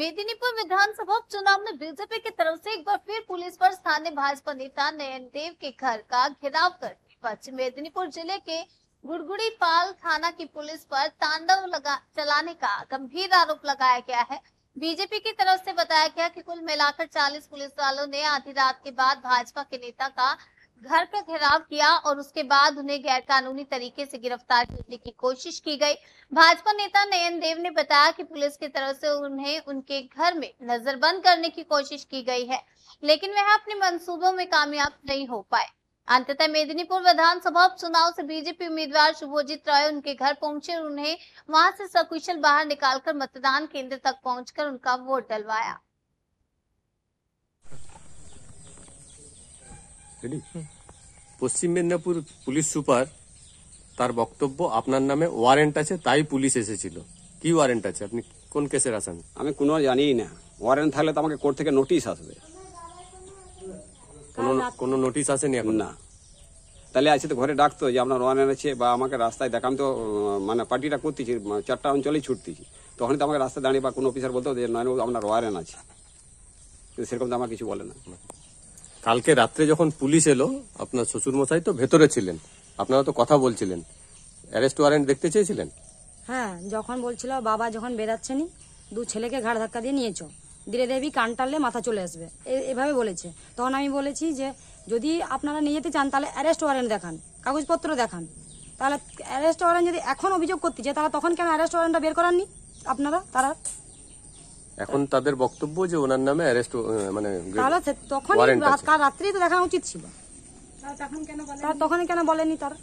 मेदिनीपुर विधानसभा उपचुनाव में बीजेपी की तरफ से एक बार फिर पुलिस पर स्थानीय भाजपा नेता नयन देव के घर का घेराव कर पश्चिम मेदिनीपुर जिले के गुड़गुड़ी पाल थाना की पुलिस पर तांडव चलाने का गंभीर आरोप लगाया गया है। बीजेपी की तरफ से बताया गया कि कुल मिलाकर 40 पुलिस वालों ने आधी रात के बाद भाजपा के नेता का घर का घेराव किया और उसके बाद उन्हें गैरकानूनी तरीके से गिरफ्तार करने की कोशिश की गई। भाजपा नेता नयन देव ने बताया कि पुलिस की तरफ से उन्हें उनके घर में नजरबंद करने की कोशिश की गई है, लेकिन वह अपने मंसूबों में कामयाब नहीं हो पाए। अंततः मेदिनीपुर विधानसभा उपचुनाव से बीजेपी उम्मीदवार शुभोजीत राय उनके घर पहुंचे और उन्हें वहां से सकुशल बाहर निकालकर मतदान केंद्र तक पहुंचकर उनका वोट डलवाया। পশ্চিম মেদিনীপুর পুলিশ সুপার তার বক্তব্য আপনার নামে ওয়ারেন্ট আছে তাই পুলিশ এসেছিল। কি ওয়ারেন্ট আছে? আপনি কোন কেসের আসামি? আমি কোনো জানিই না। ওয়ারেন্ট থাকলে তো আমাকে কোর্ট থেকে নোটিশ আসবে। কোনো নোটিশ আসেনি এখন? না। তাহলে আছে তো ঘরে ডাকতো যে আপনার ওয়ারেন্ট আছে, বা আমাকে রাস্তায় দেখাম তো মানে পার্টিটা করতেছি 4টা অঞ্চলেই ছুটতেছি, তখনই তো আমাকে রাস্তায় দাঁড়িয়ে বা কোনো অফিসার বলতো যে নয় আপনার ওয়ারেন্ট আছে, কিন্তু সেরকম তো আমার কিছু বলে না। কালকে রাত্রে যখন পুলিশ এলো আপনার শ্বশুরমশাই তো ভেতরে ছিলেন, আপনারা তো কথা বলছিলেন, অ্যারেস্ট ওয়ারেন্ট দেখতে চেয়েছিলেন? হ্যাঁ, যখন বলছিল বাবা যখন বেরাচ্ছেনি দু ছেলেকে ঘাড় ধাক্কা দিয়ে নিয়েছো, ধীরে দেবী কান টানলে মাথা চলে আসবে এভাবে বলেছে। তখন আমি বলেছি যে যদি আপনারা নিয়ে যেতে চান তাহলে অ্যারেস্ট ওয়ারেন্ট দেখান, কাগজপত্র দেখান। তাহলে অ্যারেস্ট ওয়ারেন্ট যদি এখন অভিযোগ করতে চায় তাহলে তখন কেন অ্যারেস্ট ওয়ারেন্টটা বের করাননি আপনারা? তারা এখন তাদের বক্তব্য যে ওনার নামে অ্যারেস্ট মানে তাহলে তখন কাল রাত্রেই তো দেখানো উচিত ছিল, তখন কেন বলেনি তারা?